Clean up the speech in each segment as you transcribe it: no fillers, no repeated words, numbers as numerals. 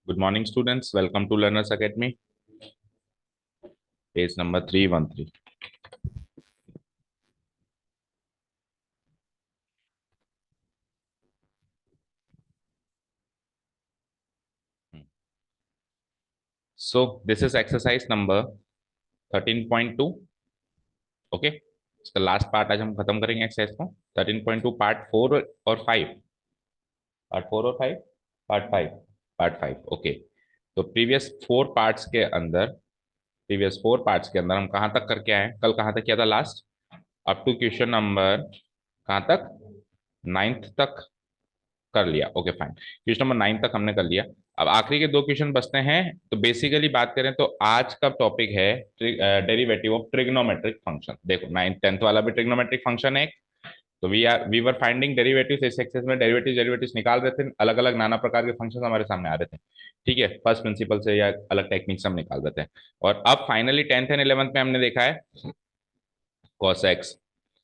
Good morning, students. Welcome to Learners Academy. Page number 313. So this is exercise number 13.2. Okay. इसका last part आज हम खत्म करेंगे exercise को 13.2 पार्ट 4 और 5. पार्ट 4 और 5. पार्ट 5. ओके. तो प्रीवियस फोर पार्ट्स के अंदर हम कहाँ तक करके आए हैं? कल कहाँ तक किया था last? Up to question number कहाँ तक? 9th तक कर लिया. Okay fine. क्वेश्चन नंबर 9 तक हमने कर लिया. अब आखिरी के दो क्वेश्चन बचते हैं. तो बेसिकली बात करें तो आज का टॉपिक है डेरिवेटिव ऑफ ट्रिग्नोमेट्रिक फंक्शन. देखो 9th 10th वाला भी ट्रिग्नोमेट्रिक फंक्शन है. तो वी वर फाइंडिंग डेरिवेटिव्स. इस एक्सरसाइज में डेरिवेटिव्स निकाल रहे थे. अलग अलग नाना प्रकार के फंक्शन हमारे सामने आ रहे थे. ठीक है. फर्स्ट प्रिंसिपल से या अलग टेक्निक से हम निकाल रहे थे. और अब फाइनली 10th एंड 11th में हमने देखा है cos x,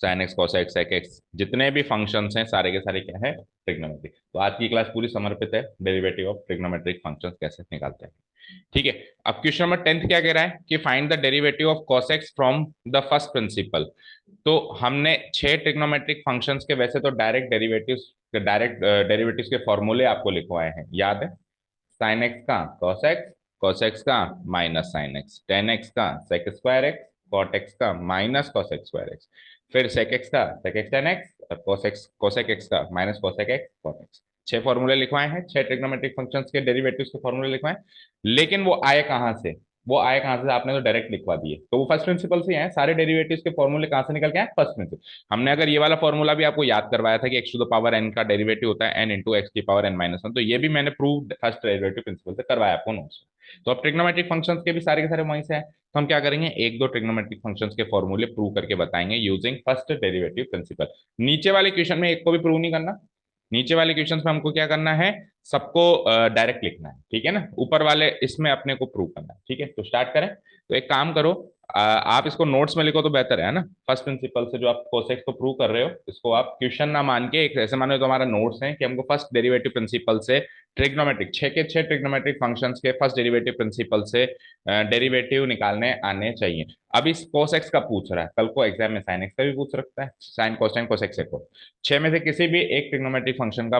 sin x, cos x, sec x जितने भी फंक्शंस हैं सारे के सारे क्या है? ट्रिग्नोमेट्रिक. तो आज की क्लास पूरी समर्पित है डेरिवेटिव ऑफ ट्रिग्नोमेट्रिक फंक्शंस कैसे निकालते हैं. ठीक है. अब क्वेश्चन नंबर 10th क्या कह रहा है कि find the derivative of cos x from the first principle. तो हमने 6 ट्रिग्नोमेट्रिक फंक्शंस के वैसे तो डायरेक्ट डेरिवेटिव्स के फॉर्मूले आपको लिखवाए हैं. याद है? साइन एक्स का cos x का minus sine x, tan x का sec square x, cot x का minus cos x square x, फिर सेक एक्स का सेक एक्स टेन एक्स और कोसेक एक्स का minus cosec x cot x. 6 फॉर्मूले लिखवाए हैं. 6 ट्रिग्नोमेट्रिक फंक्शंस के डेरिवेटिव्स के फॉर्मूले लिखवाए. लेकिन वो आए कहां से आपने तो डायरेक्ट लिखवा दिए. तो वो फर्स्ट प्रिंसिपल से हैं. सारे डेरिवेटिव्स के फॉर्मूले कहां से निकल के आए? First principle. हमने अगर ये वाला फॉर्मूला भी आपको याद करवाया था कि X to the power N का डेरिवेटिव होता है एन इंटू एक्स की पावर एन माइनस वन. तो ये भी मैंने प्रूव फर्स्ट डेरिवेटिव प्रिंसिपल से करवाया आपको नोट्स. तो अब ट्रिग्नोमेट्रिक फंक्शंस के भी सारे के सारे वहीं से हैं. तो हम क्या करेंगे? एक दो ट्रिग्नोमेट्रिक फंक्शंस के फॉर्मूले प्रूव करके बताएंगे यूजिंग फर्स्ट डेरिवेटिव प्रिंसिपल. नीचे वाले क्वेश्चन में एक को भी प्रूव नहीं करना. नीचे वाले क्वेश्चन में हमको क्या करना है? सबको डायरेक्ट लिखना है. ठीक है ना? ऊपर वाले इसमें अपने को प्रूव करना है. ठीक है. तो स्टार्ट करें. तो एक काम करो, आप इसको नोट्स में लिखो तो बेहतर है ना. फर्स्ट प्रिंसिपल से जो आप कोसेक्स को प्रूव कर रहे हो इसको आप क्वेश्चन ना मान के एक ऐसे मानो तो हमारा नोट्स है कि हमको फर्स्ट डेरिवेटिव प्रिंसिपल से ट्रिग्नोमेट्रिक 6 के 6 ट्रिग्नोमेट्रिक फंक्शंस के फर्स्ट डेरिवेटिव प्रिंसिपल से डेरिवेटिव निकालने आने चाहिए. अब इस कोसेक्स का पूछ रहा है, कल को एग्जाम में साइन एक्स का भी पूछ सकता है. साइन कोसाइन कोसेक्स को 6 में से किसी भी एक ट्रिग्नोमेट्रिक फंक्शन का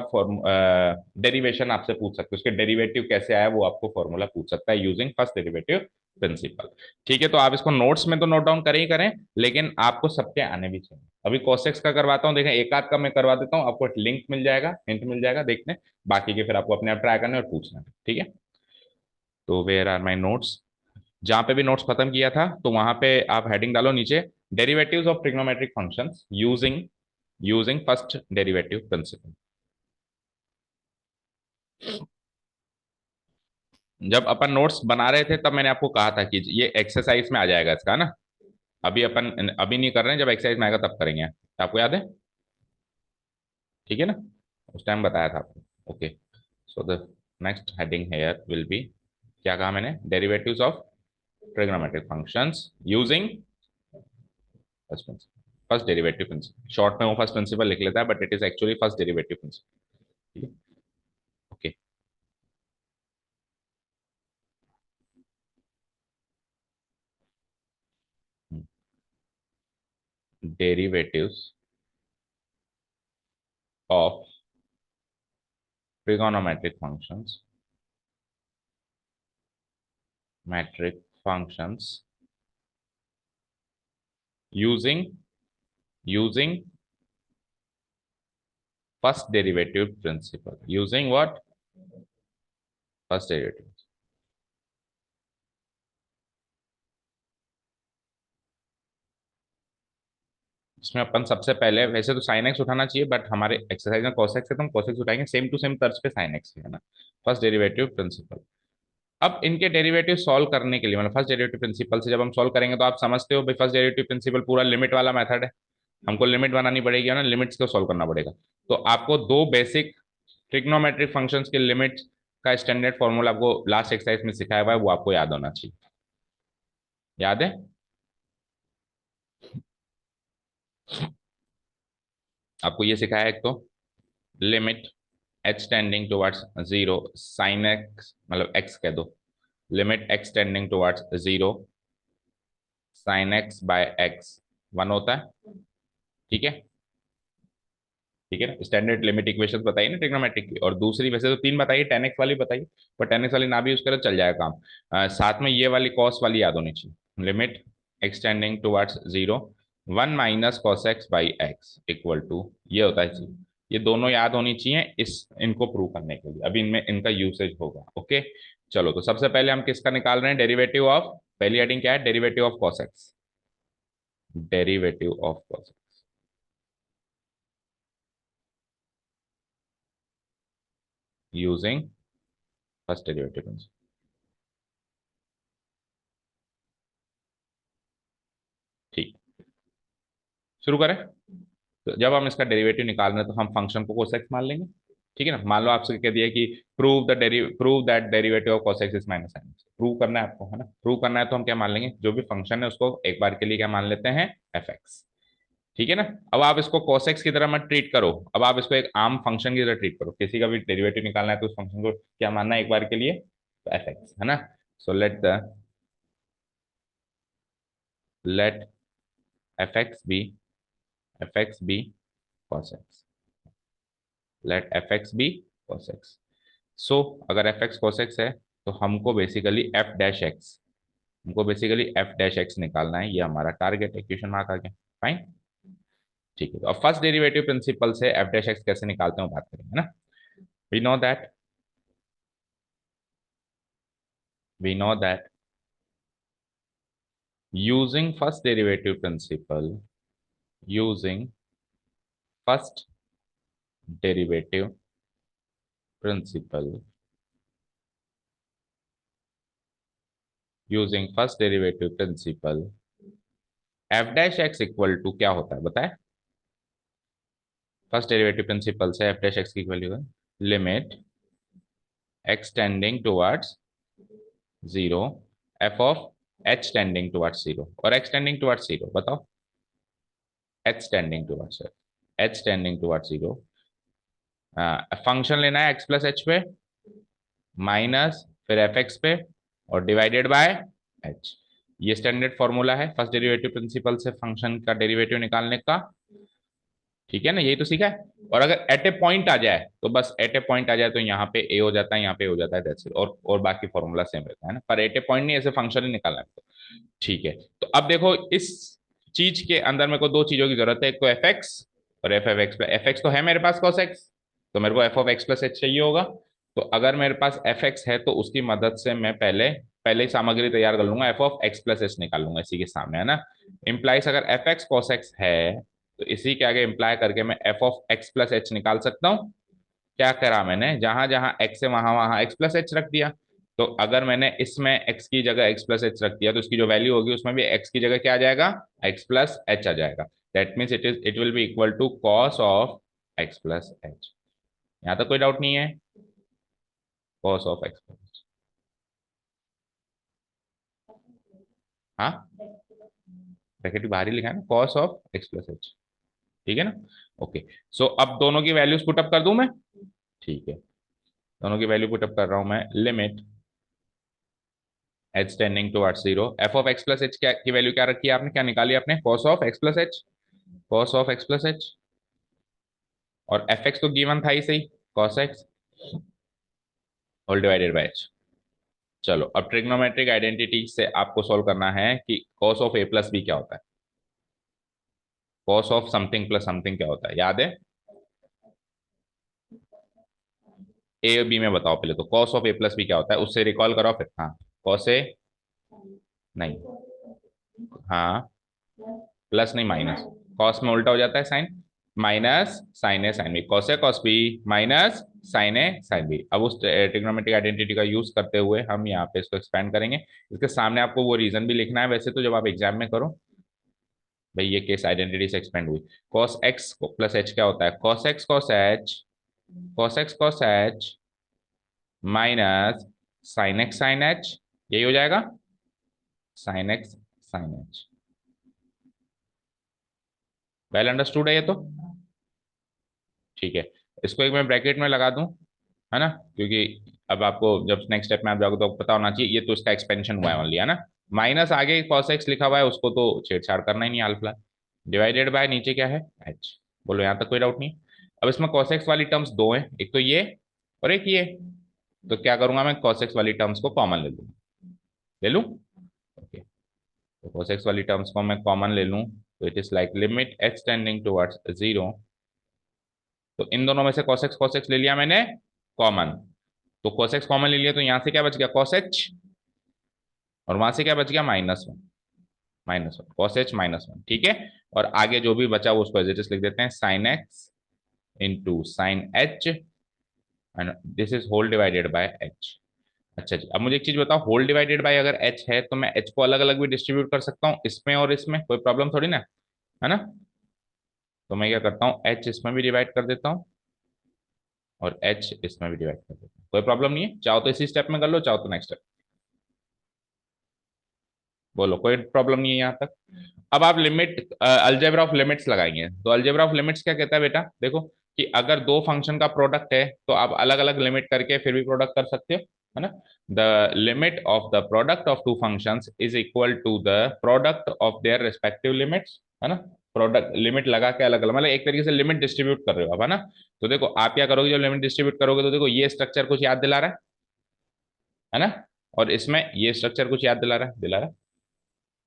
डेरिवेशन आपसे पूछ सकते हो. उसके डेरिवेटिव कैसे आया वो आपको फॉर्मूला पूछ सकता है यूजिंग फर्स्ट डेरिवेटिव प्रिंसिपल. ठीक है. तो आप इसको नोट्स में तो नोट डाउन करें ही करें, लेकिन आपको सबके आने भी चाहिए. अभी कोसेक्स का करवाता हूँ. देखें एक आध का मैं करवा देता हूँ. आपको लिंक मिल जाएगा, हिंट मिल जाएगा. देखते हैं. बाकी के फिर आपको अपने आप ट्राई करने और पूछना. ठीक है. तो वेयर आर माई नोट्स. जहां पे भी नोट्स खत्म किया था तो वहां पे आप हेडिंग डालो नीचे derivatives of trigonometric functions using using first derivative principle. जब अपन नोट्स बना रहे थे तब मैंने आपको कहा था कि ये एक्सरसाइज में आ जाएगा इसका ना. अभी नहीं कर रहे हैं. जब एक्सरसाइज में आएगा तब करेंगे. तो आपको याद है? ठीक है ना? उस टाइम बताया था आपको. Okay. So the next heading here will be, क्या कहा मैंने? Derivatives of trigonometric functions using first principle. First derivative principle short में वो फर्स्ट प्रिंसिपल लिख लेता है but it is actually first derivative principle. Okay. Derivatives of trigonometric metric functions using first derivative principle. Using what? First derivative. इसमें अपन सबसे पहले वैसे तो साइन एक्स उठाना चाहिए बट हमारे एक्सरसाइज में कॉसेक्स है तो हम कॉसेक्स उठाएंगे. सेम टू सेम तर्ज पे साइन एक्स है ना. First derivative principle. अब इनके डेरिवेटिव सॉल्व करने के लिए मतलब फर्स्ट डेरिवेटिव प्रिंसिपल से जब हम सॉल्व करेंगे तो आप समझते हो भाई फर्स्ट डेरिवेटिव प्रिंसिपल पूरा लिमिट वाला मेथड है. हमको लिमिट बनानी पड़ेगी ना. लिमिट्स को सॉल्व करना पड़ेगा. तो आपको दो बेसिक ट्रिग्नोमेट्रिक फंक्शंस के लिमिट का स्टैंडर्ड फॉर्मूला आपको लास्ट एक्सरसाइज में सिखाया हुआ है. वो आपको याद होना चाहिए. याद है? आपको ये सिखाया है एक तो limit h tending towards zero sine x, मतलब एक्स कह दो, limit x tending towards zero sine x by x 1 होता है। ठीक है, ठीक है ना, स्टैंडर्ड लिमिट इक्वेशन बताइए ना ट्रिग्नोमेट्रिक की, और दूसरी वैसे तो तीन बताइए, टेन एक्स वाली बताइए, पर टेन एक्स वाली ना भी यूज करो चल जाएगा काम। साथ में ये वाली कॉस वाली याद होनी चाहिए, limit x tending towards zero 1 - cos x by x equal to, ये होता है चीज। ये दोनों याद होनी चाहिए इस इनको प्रूव करने के लिए, अभी इनमें इनका यूसेज होगा। ओके, चलो तो सबसे पहले हम किसका निकाल रहे हैं, डेरिवेटिव ऑफ, पहली हेडिंग क्या है, derivative of cos x, derivative of cos x using first derivative principle. ठीक, शुरू करें। तो जब हम इसका डेरिवेटिव निकाल रहे हैं तो हम फंक्शन को cos x मान लेंगे। ठीक है ना, मान लो आपसे कह दिया कि prove that derivative of cos x is minus sine x, prove करना है आपको, है ना, प्रूव करना है तो हम क्या मान लेंगे, जो भी फंक्शन है उसको एक बार के लिए क्या मान लेते हैं, fx। ठीक है ना, अब आप इसको cos x की तरह मत ट्रीट करो, अब आप इसको एक आम फंक्शन की तरह ट्रीट करो, किसी का भी डेरिवेटिव निकालना है तो उस फंक्शन को क्या मानना है एक बार के लिए, तो fx, है ना। So let fx be cos x, let fx be cos x। So अगर fx cos x है तो हमको बेसिकली f डैश x निकालना है, ये हमारा टारगेट है, क्वेश्चन मार्क आ गया। फाइन, ठीक है, तो अब फर्स्ट डेरिवेटिव प्रिंसिपल से f डैश x कैसे निकालते हैं वो बात करेंगे ना। We know that we know that using first derivative principle using first derivative principle using first derivative principle f dash x equal to क्या होता है बताए, फर्स्ट डेरिवेटिव प्रिंसिपल से f डैश x की वैल्यू है limit x tending towards zero f of h tending towards zero, और x tending towards zero बताओ, h tending towards, h tending towards zero, function लेना है x प्लस एच पे minus फिर F x पे और डिवाइडेड बाय h। ये standard formula है फर्स्ट डेरिवेटिव प्रिंसिपल से फंक्शन का डेरिवेटिव निकालने का। ठीक है ना, यही तो सीखा है। और अगर एट ए पॉइंट आ जाए तो बस एट ए पॉइंट आ जाए तो यहाँ पे ए हो जाता है, यहाँ पे हो जाता है, दैट्स इट, और बाकी फॉर्मूला सेम रहता है ना, पर एट ए पॉइंट नहीं, ऐसे फंक्शन ही निकालना है तो। ठीक है, तो अब देखो इस चीज के अंदर मेरे को दो चीजों की जरूरत है, एक तो एफ एक्स और F F x. F x तो है मेरे पास कॉस एक्स, तो मेरे को F of x plus H चाहिए होगा। तो अगर मेरे पास एफ एक्स है तो उसकी मदद से मैं पहले पहले ही सामग्री तैयार कर लूंगा, F of x plus h निकाल लूंगा इसी के सामने, है ना। इम्प्लाइज अगर एफ एक्स कॉस एक्स है तो इसी के आगे इम्प्लाई करके मैं F of x plus h निकाल सकता हूँ। क्या करा मैंने, जहां जहां एक्स है वहां वहां एक्स प्लस एच रख दिया। तो अगर मैंने इसमें एक्स की जगह एक्स प्लस एच रख दिया तो इसकी जो वैल्यू होगी उसमें भी एक्स की जगह क्या आ जाएगा, एक्स प्लस एच आ जाएगा। That means it will be equal to cos of x plus h. यहाँ तक कोई डाउट नहीं है, कॉस ऑफ एक्स प्लस, हाँ ब्रैकेट के बाहर ही लिखा है ना, cos of x plus h. ठीक है ना, ओके। सो अब दोनों की वैल्यूज पुटअप कर दूं मैं, ठीक है, दोनों की वैल्यू पुटअप कर रहा हूं मैं, limit h tending towards zero, f of x plus h क्या की वैल्यू क्या रखी है आपने, क्या निकाली आपने, cos of x plus h, cos of x plus h, और एफ एक्स तो गिवन था ही सही, cos x whole divided by h. चलो अब ट्रिग्नोमेट्रिक आइडेंटिटी से आपको सॉल्व करना है कि cos of a plus b क्या होता है, cos of something plus something क्या होता है, याद है, ए बी में बताओ पहले तो, cos of a plus b क्या होता है उससे रिकॉल करो फिर, हाँ कॉस ए, नहीं, हाँ प्लस नहीं माइनस, कॉस में उल्टा हो जाता है sign, minus sign A sine B, cos A cos b minus sign A sine B. अब उस ट्रिग्नोमेट्रिक आइडेंटिटी का यूज करते हुए हम यहाँ पे इसको एक्सपेंड करेंगे। इसके सामने आपको वो रीजन भी लिखना है वैसे तो, जब आप एग्जाम में करो भाई ये केस आइडेंटिटी से एक्सपेंड हुई। कॉस एक्स प्लस एच क्या होता है, cos x cos h, cos x cos h minus sine x sine h, यही हो जाएगा, sine x sine h. Well understood है ये तो, ठीक है। इसको एक मैं ब्रैकेट में लगा दूं, है ना, क्योंकि अब आपको जब नेक्स्ट स्टेप में आप जाओगे तो आपको पता होना चाहिए, ये तो इसका एक्सपेंशन हुआ है ओनली, है ना। माइनस आगे cos x लिखा हुआ है, उसको तो छेड़छाड़ करना ही नहीं हाल फिलहाल। डिवाइडेड बाय नीचे क्या है h। बोलो यहाँ तक कोई डाउट नहीं। अब इसमें cos x वाली टर्म्स दो हैं, एक तो ये और एक ये। तो क्या करूंगा मैं, cos x वाली टर्म्स को कॉमन ले लूँ। ले लूँ, ओके। तो cos x वाली टर्म्स को मैं कॉमन ले लूँ, तो it is like limit h tending towards 0। तो इन दोनों में से cos x ले लिया मैंने कॉमन। तो cos x कॉमन ले लिया, तो यहां से क्या बच गया cos h, और वहां से क्या बच गया -1। -1 cos h -1, ठीक है। और आगे जो भी बचा वो उसको एज इट इज लिख देते हैं, sin x into sine h, and this is whole divided by h। अच्छा जी, अब मुझे एक चीज बताओ, होल डिवाइडेड बाय अगर h है तो मैं h को अलग अलग भी डिस्ट्रीब्यूट कर सकता हूँ, इसमें और इसमें, कोई प्रॉब्लम थोड़ी ना, है ना। तो मैं क्या करता हूँ, h इसमें भी डिवाइड कर देता हूँ और h इसमें भी डिवाइड कर देता हूँ, कोई प्रॉब्लम नहीं है। चाहो तो इसी स्टेप में कर लो, चाहो तो नेक्स्ट स्टेप। बोलो, कोई प्रॉब्लम नहीं है यहाँ तक। अब आप लिमिट अलजेब्रा ऑफ लिमिट्स लगाएंगे, तो अलजेब्रा ऑफ लिमिट्स क्या कहता है बेटा, देखो कि अगर दो फंक्शन का प्रोडक्ट है तो आप अलग अलग लिमिट करके फिर भी प्रोडक्ट कर सकते हो, है ना। The limit of the product of two functions is equal to the product of their respective limits, है ना। प्रोडक्ट लिमिट लगा के अलग अलग, मतलब एक तरीके से लिमिट डिस्ट्रीब्यूट कर रहे हो आप, है ना। तो देखो आप क्या करोगे, जब लिमिट डिस्ट्रीब्यूट करोगे तो देखो ये स्ट्रक्चर कुछ याद दिला रहा है ना। और इसमें ये स्ट्रक्चर कुछ याद दिला रहा है, दिला रहा है।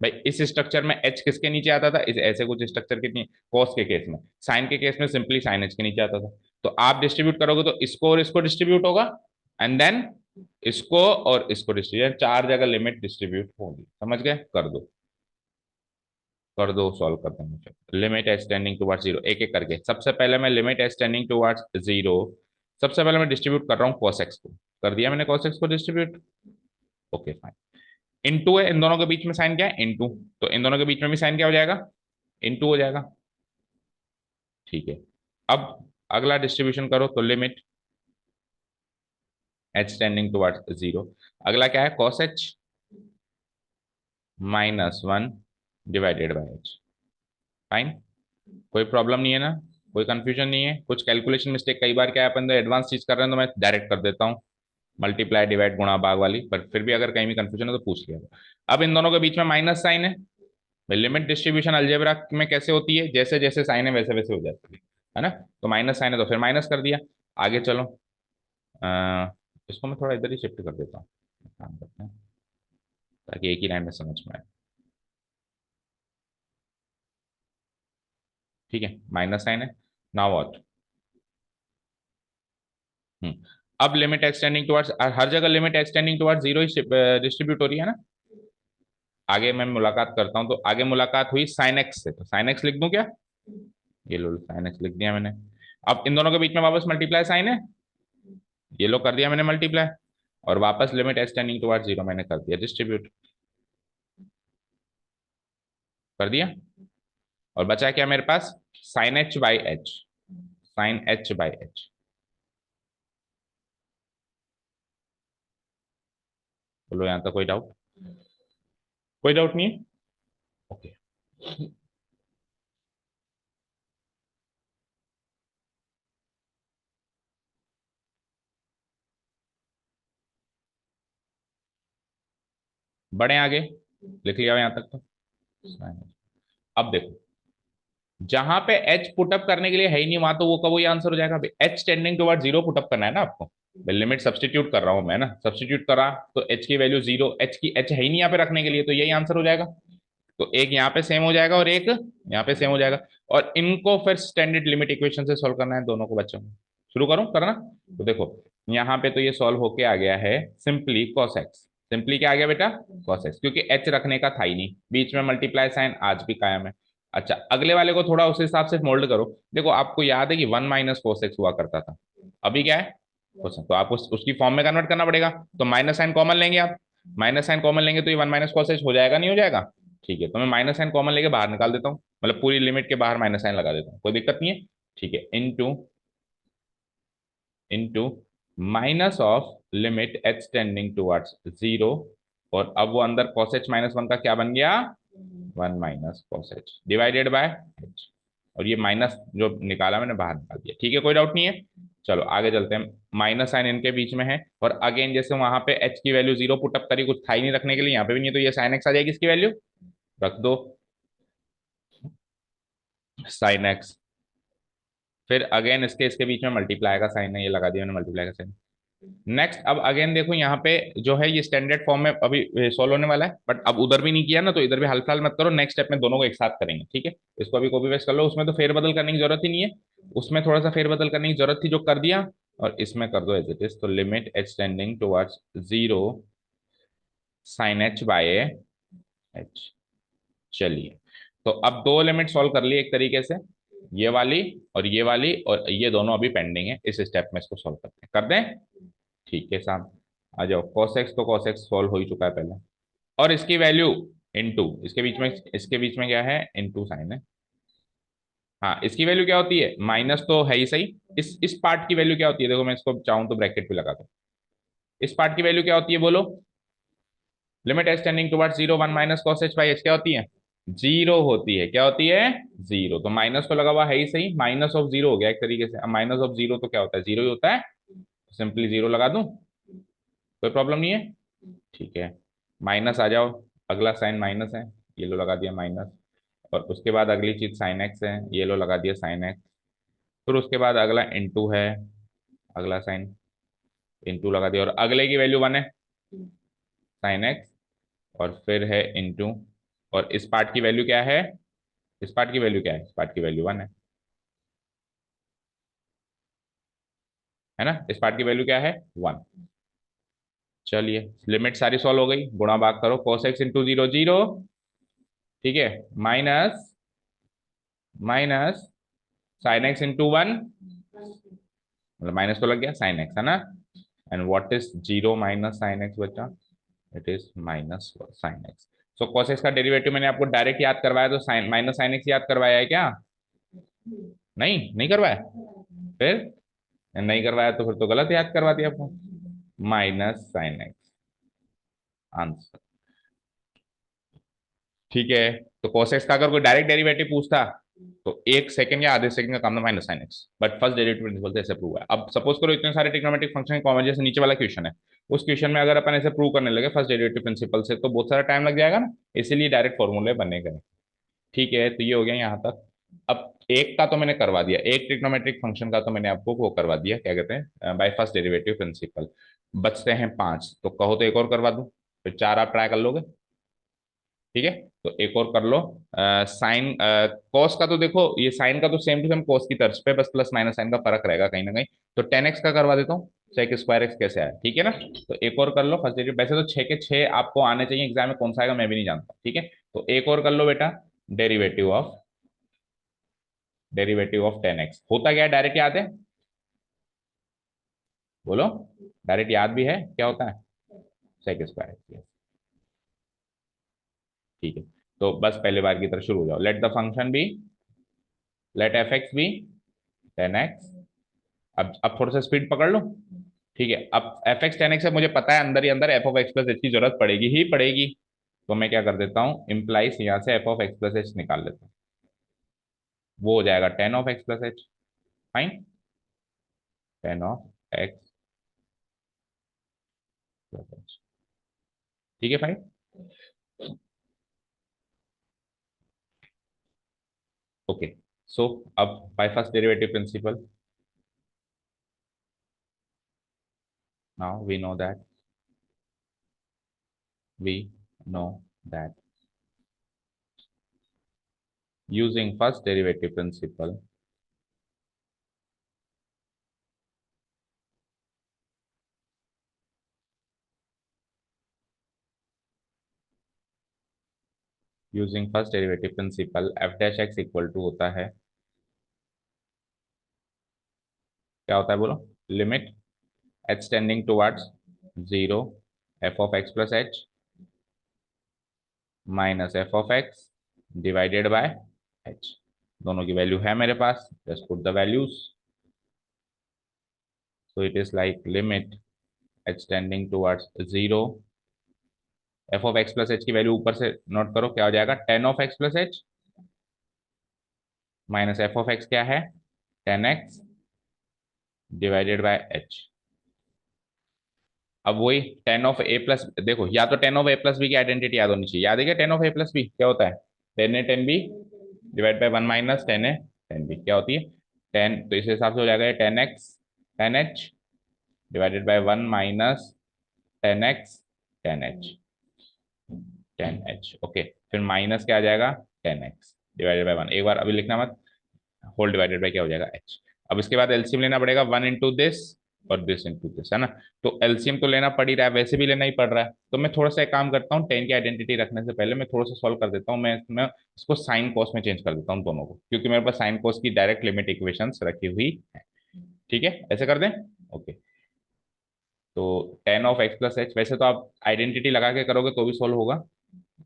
भाई इस स्ट्रक्चर में एच किसके नीचे आता था, इस ऐसे कुछ स्ट्रक्चर के नहीं, कॉस के केस में, साइन के केस में सिंपली साइन एच के नीचे आता था। तो आप डिस्ट्रीब्यूट करोगे तो इसको और इसको डिस्ट्रीब्यूट होगा, एंड देन इसको और इसको डिस्ट्रीब्यूट, चार जगह लिमिट डिस्ट्रीब्यूट होगी, समझ गए। कर दो, कर दो, सॉल्व कर देंगे। लिमिट एच टेंडिंग टुवर्ड्स 0, एक एक करके। सबसे पहले मैं लिमिट एच टेंडिंग टुवर्ड्स 0, सबसे पहले मैं डिस्ट्रीब्यूट कर रहा हूँ cos x को। कर दिया मैंने cos x को डिस्ट्रीब्यूट, ओके फाइन। इनटू है, इन दोनों के बीच में साइन क्या है, इनटू। तो इन दोनों के बीच में भी साइन क्या हो जाएगा, इनटू हो जाएगा, ठीक है। अब अगला डिस्ट्रीब्यूशन करो, तो लिमिट एच टेंडिंग टुवर्ड्स 0, अगला क्या है cos h -1 divided by h। Fine, कोई प्रॉब्लम नहीं है ना, कोई कंफ्यूजन नहीं है। कुछ कैलकुलेशन मिस्टेक कई बार क्या है, अपन एडवांस चीज कर रहे हैं तो मैं डायरेक्ट कर देता हूँ, मल्टीप्लाई डिवाइड गुणा भाग वाली, पर फिर भी अगर कहीं भी कंफ्यूजन है तो पूछ लिया। अब इन दोनों के बीच में माइनस साइन है। लिमिट डिस्ट्रीब्यूशन अलजेब्रा में कैसे होती है, जैसे जैसे साइन है वैसे वैसे हो जाती है ना। तो माइनस साइन है तो फिर माइनस कर दिया। आगे चलो, इसको मैं थोड़ा इधर ही शिफ्ट कर देता हूँ, काम करते हैं ताकि एक ही लाइन में समझ में आए। ठीक है, माइनस साइन है। नाउ व्हाट, हम्म अब लिमिट एक्सटेंडिंग टुवर्ड्स, हर जगह लिमिट एक्सटेंडिंग टुवर्ड्स 0 ही डिस्ट्रीब्यूट हो रही है ना। आगे मैं मुलाकात करता हूँ, तो आगे मुलाकात हुई साइन एक्स से, तो साइन एक्स लिख दूं क्या, ये लो साइन एक्स लिख दिया मैंने। अब इन दोनों के बीच में वापस मल्टीप्लाई साइन है, ये लो कर दिया मैंने मल्टीप्लाई, और वापस लिमिट एक्सटेंडिंग टुवर्ड्स 0 मैंने कर दिया डिस्ट्रीब्यूट, कर दिया। और बचा क्या मेरे पास, sine h by h, sine h by h. बोलो यहाँ तक कोई डाउट, कोई डाउट नहीं है, ओके। बढ़े आगे, लिख लिया यहाँ तक तो। अब देखो, जहां पे एच पुटअप करने के लिए है ही नहीं, वहां तो वो का वही आंसर हो जाएगा। एच टेंडिंग टुवर्ड 0 पुटअप करना है ना आपको, लिमिट सब्सटीट्यूट कर रहा हूं मैं ना, सब्सटीट्यूट करा तो एच की वैल्यू 0, एच की एच है ही नहीं यहाँ पे रखने के लिए, तो यही आंसर हो जाएगा। तो एक यहाँ पे सेम हो जाएगा और एक यहाँ पे सेम हो जाएगा, और इनको फिर स्टैंडर्ड लिमिट इक्वेशन से सॉल्व करना है दोनों को बच्चों को। शुरू करूं करना, तो देखो यहाँ पे तो ये सॉल्व होके आ गया है सिंपली cos x। सिंपली क्या आ गया बेटा, cos x, क्योंकि h रखने का था ही नहीं, बीच में मल्टीप्लाई साइन आज भी कायम है। अच्छा, अगले वाले को थोड़ा उस हिसाब से मोल्ड करो। देखो आपको याद है कि 1 माइनस cos x हुआ करता था, अभी क्या है cos x, तो आपको उसकी फॉर्म में कन्वर्ट करना पड़ेगा। तो माइनस साइन कॉमन लेंगे आप, माइनस साइन कॉमन लेंगे तो ये 1 माइनस cos h हो जाएगा, नहीं हो जाएगा। ठीक है, तो मैं माइनस साइन कॉमन लेके बाहर निकाल देता हूँ, मतलब पूरी लिमिट के बाहर माइनस साइन लगा देता हूँ, कोई दिक्कत नहीं है। ठीक है, into into minus of limit h tending towards 0, और अब वो अंदर cos h -1 का क्या बन गया, 1 minus cos h divided by h, और ये माइनस जो निकाला मैंने बाहर निकाल दिया। ठीक है, कोई डाउट नहीं है। चलो आगे चलते हैं। माइनस साइन इनके बीच में है, और अगेन जैसे वहां पे एच की वैल्यू जीरो पुटअप करी, कुछ था ही नहीं रखने के लिए, यहाँ पे भी नहीं, तो ये साइन एक्स आ जाएगी इसकी वैल्यू, रख दो साइन एक्स। फिर अगेन इसके इसके बीच में मल्टीप्लाई का साइन है, ये लगा दिया मैंने मल्टीप्लाई का साइन। नेक्स्ट अब अगेन देखो यहाँ पे जो है ये स्टैंडर्ड फॉर्म में अभी सॉल्व होने वाला है, बट अब उधर भी नहीं किया ना, तो इधर भी हाल फिलहाल मत करो, नेक्स्ट स्टेप में दोनों को एक साथ करेंगे, ठीक है। इसको अभी कॉपी पेस्ट कर लो, उसमें तो फेरबदल करने की जरूरत ही नहीं है, उसमें थोड़ा सा फेरबदल करने की जरूरत थी जो कर दिया, और इसमें कर दो एज इट इज। तो limit h tending towards zero sine h by H. चलिए, तो अब दो लिमिट सॉल्व कर ली एक तरीके से, ये वाली और ये वाली, और ये दोनों अभी पेंडिंग है, इस स्टेप में इसको सॉल्व करते हैं, कर दें। ठीक है साहब, आ जाओ। cos x तो cos x सॉल्व हो ही चुका है पहले, और इसकी वैल्यू इनटू, इसके बीच में क्या है, इनटू साइन है। हाँ, इसकी वैल्यू क्या होती है, माइनस तो है ही सही। इस पार्ट की वैल्यू क्या होती है, देखो मैं इसको चाहूं तो ब्रैकेट भी लगा दूं। इस पार्ट की वैल्यू क्या होती है बोलो, limit h tending towards zero one minus cos H by H क्या होती है, जीरो होती है। क्या होती है, जीरो। तो माइनस तो लगा हुआ है ही सही, माइनस ऑफ जीरो हो गया एक तरीके से। अब माइनस ऑफ जीरो तो क्या होता है, जीरो ही होता है, सिंपली जीरो लगा दूं, कोई प्रॉब्लम नहीं है। ठीक है, माइनस आ जाओ, अगला साइन माइनस है, ये लो लगा दिया माइनस। और उसके बाद अगली चीज साइन एक्स है, ये लो लगा दिया साइन एक्स। फिर उसके बाद अगला इंटू है, अगला साइन इंटू लगा दिया, और अगले की वैल्यू वन है, साइन एक्स। और फिर है इंटू, और इस पार्ट की वैल्यू क्या है, इस पार्ट की वैल्यू क्या है, इस पार्ट की वैल्यू वन है ना, इस पार्ट की वैल्यू क्या है, वन। चलिए, लिमिट सारी सॉल्व हो गई, गुणा भाग करो, cos x into zero zero, ठीक है, minus minus sine x into one, मतलब माइनस तो लग गया, साइन एक्स है ना। And what is zero minus sine x बचा, it is minus sine x. So cos x का डेरिवेटिव मैंने आपको डायरेक्ट याद करवाया, तो साइन माइनस साइन एक्स याद करवाया है क्या, नहीं नहीं करवाया, फिर नहीं करवाया तो फिर तो गलत याद करवा दिया आपको, माइनस साइन एक्स आंसर। ठीक है, तो cos x का अगर कोई डायरेक्ट डेरिवेटिव पूछता तो एक सेकंड या आधे सेकंड का काम था minus sine x, but first derivative principle से ऐसे प्रूव है। अब सपोज करो इतने सारे ट्रिग्नोमेट्रिक फंक्शन कॉमन, जैसे नीचे वाला क्वेश्चन है, उस क्वेश्चन में अगर अपन ऐसे प्रूव करने लगे फर्स्ट डेरिवेटिव प्रिंसिपल से, तो बहुत सारा टाइम लग जाएगा ना, इसीलिए डायरेक्ट फॉर्मूले बने गए। ठीक है, तो ये हो गया यहाँ तक। अब एक का तो मैंने करवा दिया, एक ट्रिग्नोमेट्रिक फंक्शन का तो मैंने आपको वो करवा दिया, क्या कहते हैं, बाय फर्स्ट डेरिवेटिव प्रिंसिपल। बचते हैं पांच, तो कहो तो एक और करवा दूं, फिर चार आप ट्राई कर लोगे। ठीक है, तो एक और कर लो। साइन कॉस का तो देखो, ये साइन का तो सेम टू सेम कॉस की तर्ज पे, बस प्लस माइनस साइन का फर्क रहेगा कहीं ना कहीं। तो टेन एक्स का करवा देता हूँ, सेक स्क्वायर एक्स कैसे आया, ठीक है ना। तो एक और कर लो फर्स्ट डेरिवेटिव, वैसे तो छः के छः आपको आने चाहिए एग्जाम में, कौन सा आएगा मैं भी नहीं जानता, ठीक है। तो एक और कर लो बेटा, डेरिवेटिव ऑफ टेन एक्स होता क्या है, डायरेक्ट याद है, बोलो, डायरेक्ट याद भी है क्या होता है, सेक स्क्वायर एक्स। ठीक है, तो बस पहले बार की तरह शुरू हो जाओ, let the function be, let f x be tan x. अब थोड़ा सा स्पीड पकड़ लो। ठीक है, अब एफ एक्स टेन एक्स है, मुझे पता है अंदर ही अंदर F of x plus h की जरूरत पड़ेगी ही पड़ेगी, तो मैं क्या कर देता हूँ, इम्प्लाइज यहाँ से f of x plus h निकाल लेता हूँ, वो हो जाएगा tan of x plus h. Fine, tan of x plus h, ठीक है फाइन। ओके, सो अब by first derivative principle, now we know that using first derivative principle, using first derivative principle f dash x equal to होता है, क्या होता है बोलो, limit h tending towards zero f of x plus h minus f of x divided by h. दोनों की value है मेरे पास, just put the values. So it is like limit h tending towards zero, f of x plus h की value ऊपर से note करो, क्या हो जाएगा, tan of x plus h minus f of x क्या है, tan x divided by h. अब वही टेन ऑफ ए प्लस, देखो या तो tan of a plus b की आइडेंटिटी याद होनी चाहिए। याद है क्या tan of a plus b क्या होता है? Tan a tan b divide by one minus tan a tan b क्या होती है? टेन, तो इस हिसाब से हो जाएगा ten x ten H divided bye one minus tan x ten H ten H. Okay, फिर माइनस क्या आ जाएगा? Ten x divided by one, एक बार अभी लिखना मत, होल डिवाइडेड बाय क्या हो जाएगा? एच। अब इसके बाद एलसीएम लेना पड़ेगा, वन इंटू दिस और दिस इंटू दिस, है ना? तो एलसीएम तो लेना पड़ ही रहा है, वैसे भी लेना ही पड़ रहा है, तो मैं थोड़ा सा एक काम करता हूँ, टेन की आइडेंटिटी रखने से पहले मैं थोड़ा सा सॉल्व कर देता हूँ। मैं इसको साइन कॉस में चेंज कर देता हूँ दोनों को, क्योंकि मेरे पास साइन कॉस की डायरेक्ट लिमिट इक्वेशंस रखी हुई है। ठीक है, ऐसे कर दें। ओके, तो tan of x plus H, वैसे तो आप आइडेंटिटी लगा के करोगे तो भी सॉल्व होगा,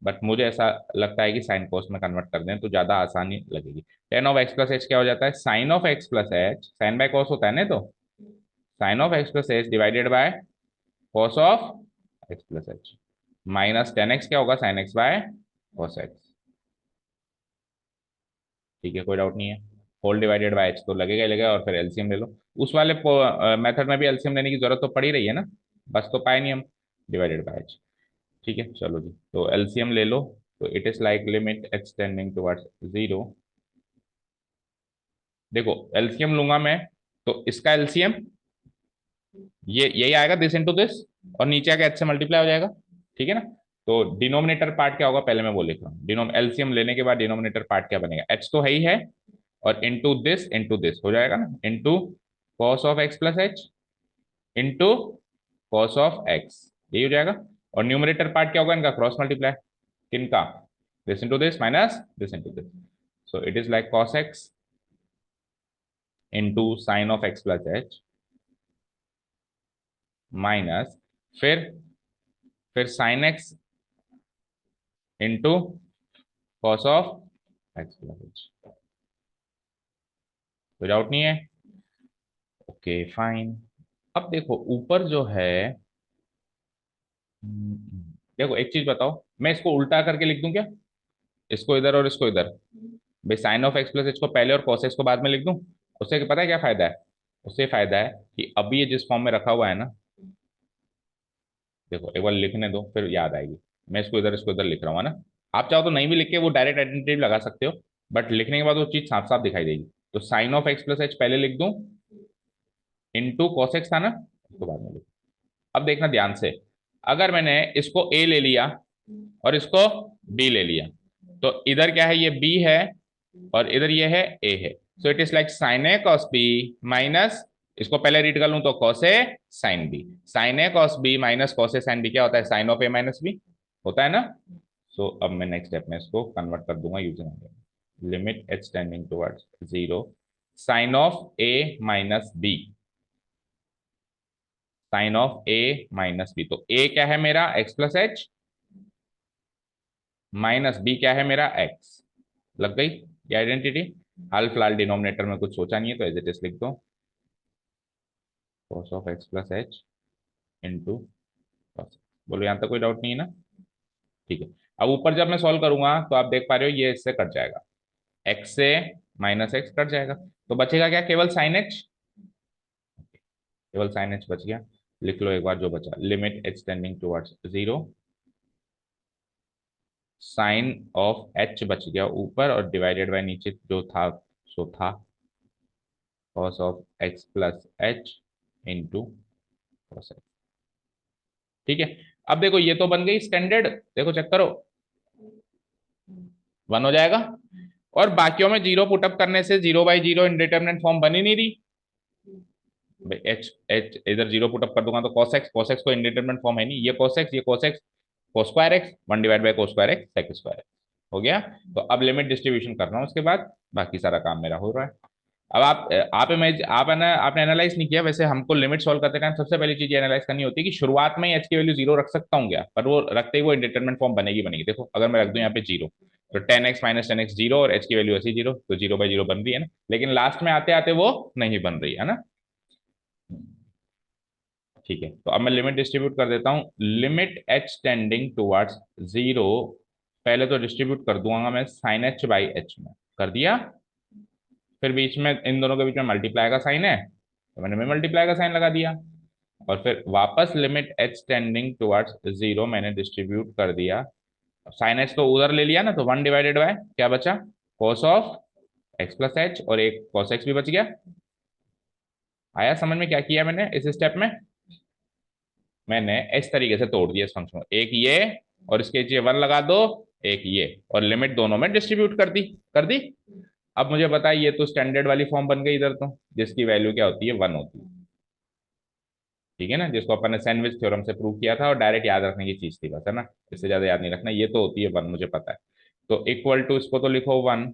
बट मुझे ऐसा लगता है कि साइन कॉस में कन्वर्ट कर दें तो ज्यादा आसानी लगेगी। Tan of x plus h क्या हो जाता है? Sine of x plus h, sine by cos होता है ना, तो sine of x plus h divided by cos of x plus h, minus tan x क्या होगा? Sine x by cos x. ठीक है, कोई डाउट नहीं है। होल डिवाइडेड बाय एच तो लगेगा ही लगेगा, और फिर एलसीएम ले लो। उस वाले मेथड में भी एलसीएम लेने की जरूरत तो पड़ी रही है ना, बस तो पाए नहीं हम, डिवाइडेड बाय एच। ठीक है, चलो जी, तो एलसीएम ले लो। तो it is like limit h tending towards zero. देखो एलसीएम लूंगा मैं, तो इसका एलसीएम ये यही आएगा, दिस इंटू दिस, और नीचे आके एच से मल्टीप्लाई हो जाएगा। ठीक है ना? तो डिनोमिनेटर पार्ट क्या होगा पहले मैं वो लिख रहा हूँ। डिनोम एलसीएम लेने के बाद डिनोमिनेटर पार्ट क्या बनेगा? एच तो है ही है, और इंटू दिस हो जाएगा ना, into cos of x plus h into cos of x, यही हो जाएगा। और न्यूमरेटर पार्ट क्या होगा इनका? क्रॉस मल्टीप्लाई, किनका? This into this minus this into this, so it is like cos x into sine of x plus h minus, फिर sine x into cos of x plus h. कोई doubt नहीं है? Okay fine. अब देखो ऊपर जो है, देखो एक चीज बताओ, मैं इसको उल्टा करके लिख दूं क्या? इसको इधर और इसको इधर, भाई sine of x plus h को पहले और कॉस एक्स को बाद में लिख दूं। उससे पता है क्या फायदा है? उससे फायदा है कि अभी ये जिस फॉर्म में रखा हुआ है ना, देखो एक बार लिखने दो फिर याद आएगी। मैं इसको इधर लिख रहा हूँ, है ना? आप चाहो तो नहीं भी लिख के वो डायरेक्ट आइडेंटिटी लगा सकते हो, बट लिखने के बाद वो चीज साफ साफ दिखाई देगी। तो sine of x plus h पहले लिख दूं, इंटू कॉस एक्स था ना, उसको बाद में लिख। अब देखना ध्यान से, अगर मैंने इसको ए ले लिया और इसको बी ले लिया, तो इधर क्या है? ये बी है, और इधर ये है ए है। So it is like sine a cos b minus, इसको पहले रीड कर लूं तो cos a sine b, sine a cos b minus cos a sine b क्या होता है? Sine of a minus b होता है ना। सो अब मैं नेक्स्ट स्टेप में इसको कन्वर्ट कर दूंगा using limit h tending towards zero, sine of a minus b, sine of a minus b, तो ए क्या है मेरा? X plus h, minus b क्या है मेरा? एक्स। लग गई ये आइडेंटिटी? हाल फिलहाल डिनोमिनेटर में कुछ सोचा नहीं है तो एज इट इज लिख दो, cos of x plus h into cos। बोलो यहाँ तक कोई डाउट नहीं है ना? ठीक है। अब ऊपर जब मैं सॉल्व करूंगा तो आप देख पा रहे हो ये इससे कट जाएगा, एक्स से माइनस एक्स कट जाएगा, तो बचेगा क्या? केवल साइन एच, केवल साइन एच बच गया। लिख लो एक बार जो बचा, limit h tending towards zero, sine of h बच गया ऊपर, और डिवाइडेड बाय नीचे जो था सो था cos of x plus h into cos x. ठीक है, अब देखो ये तो बन गई स्टैंडर्ड, देखो चेक करो, वन हो जाएगा। और बाकियों में जीरो पुटअप करने से zero by zero indeterminate form बन ही नहीं रही। एच एच इधर जीरो पुटअप कर दूंगा तो cos एक्स को इनडिटरमिनेट फॉर्म है नहीं, ये cos x cos square x, one divide by cos square x sec square x हो गया। तो अब लिमिट डिस्ट्रीब्यूशन कर रहा हूँ, उसके बाद बाकी सारा काम मेरा हो रहा है। अब आप है ना, आपने एनालाइज नहीं किया, वैसे हमको लिमिट सॉल्व करते टाइम सबसे पहली चीज एनालाइज करनी होती है कि शुरुआत में ही एच की वैल्यू जीरो रख सकता हूँ क्या, पर वो रखते ही वो इंडिटरमिनेट फॉर्म बनेगी बनेगी। देखो अगर मैं रख दूं यहाँ पे जीरो, तो ten x minus tan x zero, और एच की वैल्यू ऐसी जीरो, तो जीरो बाई जीरो बन रही है ना, लेकिन लास्ट में आते आते वो नहीं बन रही है ना। ठीक है, तो अब मैं लिमिट डिस्ट्रीब्यूट कर देता हूँ, limit h tending towards zero, पहले तो डिस्ट्रीब्यूट कर दूंगा मैं साइन एच बाई एच में, कर दिया, फिर बीच में इन दोनों के बीच में मल्टीप्लाई का साइन है, तो मैंने मल्टीप्लाई का साइन लगा दिया, और फिर वापस limit h tending towards zero मैंने डिस्ट्रीब्यूट कर दिया। साइन एच तो उधर ले लिया ना, तो 1/, क्या बचा, cos of x plus h, और एक कॉस एक्स भी बच गया। आया समझ में क्या किया मैंने इस स्टेप में? मैंने इस तरीके से तोड़ दिया इस फंक्शन को, एक ये और इसके नीचे 1 लगा दो, एक ये, और लिमिट दोनों में डिस्ट्रीब्यूट कर दी। अब मुझे बताइए, ये तो स्टैंडर्ड वाली फॉर्म बन गई इधर, तो जिसकी वैल्यू क्या होती है, 1 होती है। ठीक है ना, जिसको अपन ने सैंडविच थ्योरम से प्रूव किया था, और डायरेक्ट याद रखने की चीज थी बस, है ना, इससे ज्यादा याद नहीं रखना, ये तो होती है 1, मुझे पता है। तो इक्वल टू, इसको तो लिखो 1।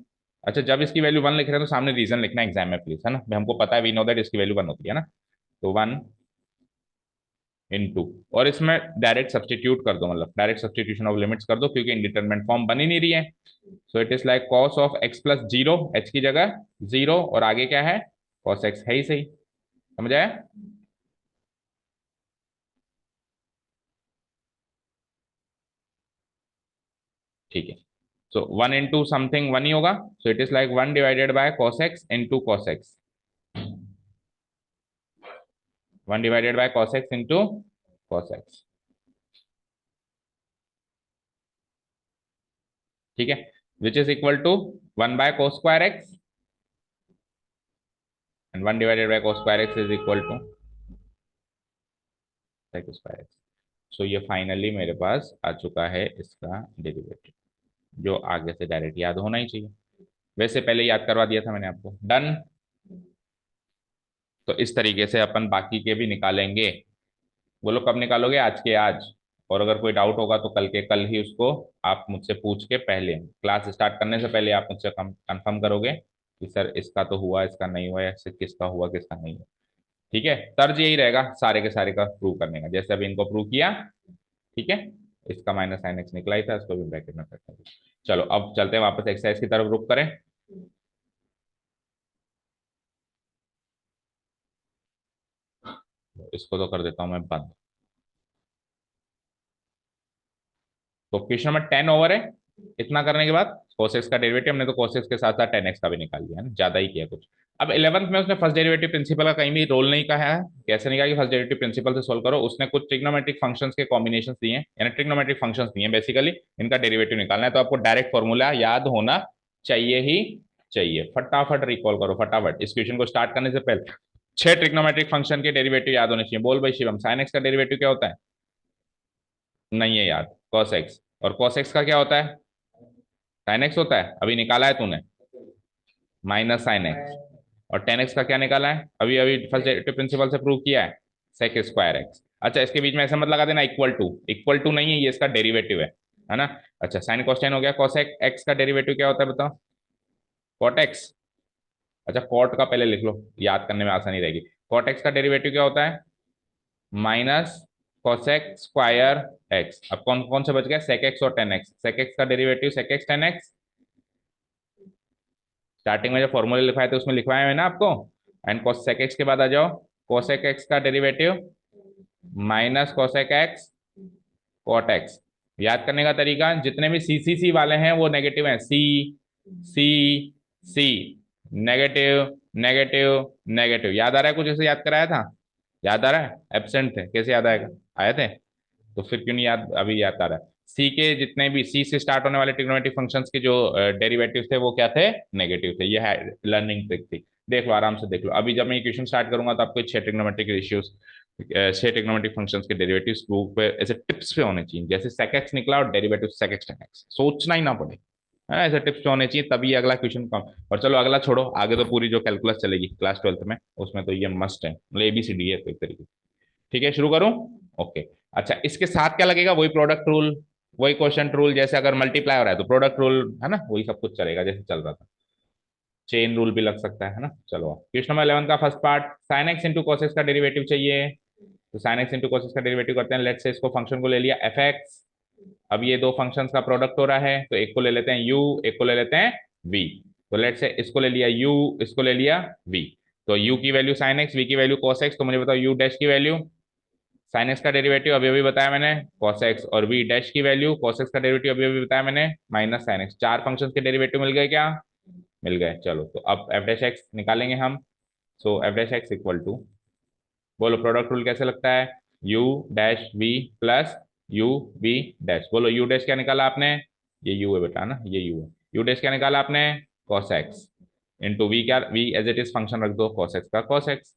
अच्छा, जब इसकी वैल्यू 1 लिख रहे हैं तो सामने रीजन लिखना एग्जाम में प्लीज, है ना, हमको पता है, वी नो दैट इसकी वैल्यू 1 होती है ना। तो 1 इनटू, और इसमें डायरेक्ट सब्सटीट्यूट कर दो, मतलब डायरेक्ट सब्सटीट्यूशन ऑफ लिमिट्स कर दो, क्योंकि इंडिटरमिनेट फॉर्म बन ही नहीं रही है। So it is like cos of x plus zero, H की जगह जीरो, और आगे क्या है, कॉस एक्स है ही सही। समझ आया? ठीक है। सो 1 इंटू समथिंग 1 ही होगा। So it is like 1/cos x into cos x, 1/cos x into cos x। ठीक है, which is equal to 1/cos² x, and 1/cos² x is equal to sec²x। So ये फाइनली मेरे पास आ चुका है इसका derivative, जो आगे से डायरेक्ट याद होना ही चाहिए। वैसे पहले याद करवा दिया था मैंने आपको, डन। तो इस तरीके से अपन बाकी के भी निकालेंगे। बोलो कब निकालोगे, आज के आज। और अगर कोई डाउट होगा तो कल के कल ही उसको आप मुझसे पूछ के, पहले क्लास स्टार्ट करने से पहले आप मुझसे कंफर्म करोगे कि सर इसका तो हुआ, इसका नहीं हुआ, या किसका हुआ किसका नहीं हुआ। ठीक है, तर्ज यही रहेगा सारे के सारे का प्रूव करने का, जैसे अभी इनको प्रूव किया। ठीक है, इसका माइनस साइन एक्स निकला ही था, इसको भी ब्रैकेट में रखते हैं। चलो अब चलते हैं वापस एक्सरसाइज की तरफ, रुक करें। इसको तो कर देता हूं मैं बंद। तो क्वेश्चन नंबर 10 ओवर है। इतना करने के बाद कोसेक्स का डेरिवेटिव, हमने तो कोसेक्स के साथ साथ 10x का भी निकाल लिया है ना, ज्यादा ही किया कुछ। अब 11th में उसने फर्स्ट डेरिवेटिव प्रिंसिपल का कहीं भी रोल नहीं कहा है। कैसे नहीं कहा कि फर्स्ट डेरिवेटिव प्रिंसिपल से सोल्व करो, उसने कुछ ट्रिग्नोमेट्रिक फंक्शंस के कॉम्बिनेशन दिए हैं, यानी ट्रिग्नोमेट्रिक फंक्शंस दिए हैं बेसिकली, इनका डेरिवेटिव निकालना है। तो आपको डायरेक्ट फॉर्मूला याद होना चाहिए ही चाहिए। फटाफट रिकॉल करो, फटाफट इस क्वेश्चन को स्टार्ट करने से पहले 6 ट्रिग्नोमेट्रिक फंक्शन के डेरिवेटिव याद होने चाहिए। बोल भाई शिवम, साइन एक्स का डेरिवेटिव क्या होता है? नहीं है याद, कॉस एक्स। और कॉस एक्स का क्या होता है? साइन एक्स होता है, अभी निकाला है तूने, माइनस साइन एक्स। और 10x का क्या निकाला है, अभी अभी फर्स्ट डेरिवेटिव प्रिंसिपल से प्रूव किया है, sec²x। अच्छा, इसके बीच में ऐसे मत लगा देना इक्वल टू, इक्वल टू नहीं है, ये इसका डेरिवेटिव है ना। अच्छा, साइन कॉस 10 हो गया, कॉस एक्स का डेरिवेटिव क्या होता है बताओ? Cot x. अच्छा, कॉट का पहले लिख लो, याद करने में आसानी रहेगी। कॉट एक्स का डेरिवेटिव क्या होता है? Minus cosec²x। अब कौन कौन से बच गया, sec x और 10x। sec x का derivative sec x 10x, starting में जो फॉर्मूले लिखवाए थे उसमें लिखवाए हैं ना आपको। एंड cosec x के बाद आ जाओ, cosec x का derivative minus cosec x cot x। याद करने का तरीका, जितने भी सी सी सी वाले हैं वो नेगेटिव हैं, सी सी सी, नेगेटिव नेगेटिव नेगेटिव। याद आ रहा है कुछ ऐसे याद कराया था? याद आ रहा है? एब्सेंट थे, कैसे याद आएगा, आए थे? तो फिर क्यों नहीं याद, अभी याद आ रहा है। सी के जितने भी सी से स्टार्ट होने वाले ट्रिग्नोमेट्रिक फंक्शंस के जो डेरिवेटिव थे वो क्या थे, नेगेटिव थे। ये है लर्निंग ट्रिक थी, देख लो आराम से देख लो। अभी जब मैं इक्वेशन स्टार्ट करूंगा तो आपको 6 ट्रिग्नोमेट्रिक रेशियोज, 6 ट्रिग्नोमेट्रिक फंक्शंस के डेरिवेटिव्स प्रूफ पे ऐसे टिप्स पे होने चाहिए, जैसे sec x निकला और derivative sec x tan x, सोचना ही ना पड़े, है ना, ऐसे टिप्स पे होने चाहिए, तभी अगला क्वेश्चन कम। और चलो अगला छोड़ो, आगे तो पूरी जो कैलकुलस चलेगी क्लास 12th में, उसमें तो ये मस्ट है, मतलब एबीसीडी है तो एक तरीके। ठीक है, शुरू करूं? ओके। अच्छा, इसके साथ क्या लगेगा, वही प्रोडक्ट रूल, वही क्वेश्चन रूल, जैसे अगर मल्टीप्लाई हो रहा है तो प्रोडक्ट रूल, है ना, वही सब कुछ चलेगा जैसे चल रहा था। चेन रूल भी लग सकता है ना। चलो क्वेश्चन नंबर 11 का first part, sign x into cos का डेरिवेटिव चाहिए। तो साइन एक्स इंटू कॉस का डेरिवेटिव करते हैं, लेट से इसको फंक्शन को ले लिया एफ एक्स। अब ये दो फंक्शंस का प्रोडक्ट हो रहा है, तो एक को ले लेते हैं u, एक को ले लेते हैं v। तो लेट से इसको ले लिया u, इसको ले लिया v। तो u की वैल्यू साइन एक्स, v की वैल्यू कॉस एक्स। तो मुझे बताओ u डैश की वैल्यू, साइन एक्स का डेरिवेटिव अभी अभी बताया मैंने कॉस एक्स, और v डैश की वैल्यू कॉस एक्स का डेरिवेटिव अभी अभी बताया मैंने माइनस साइन एक्स। चार फंक्शंस के डेरिवेटिव मिल गए क्या? मिल गए। चलो तो अब एफ डैश एक्स निकालेंगे हम। So f dash x equal to बोलो प्रोडक्ट रूल कैसे लगता है, u dash v plus u v dash. बोलो u डैश क्या निकाला आपने, ये u है बेटा ना, ये u है। u डैश क्या निकाला आपने, cos x इंटू v, क्या v as it is function रख दो cos x का cos x,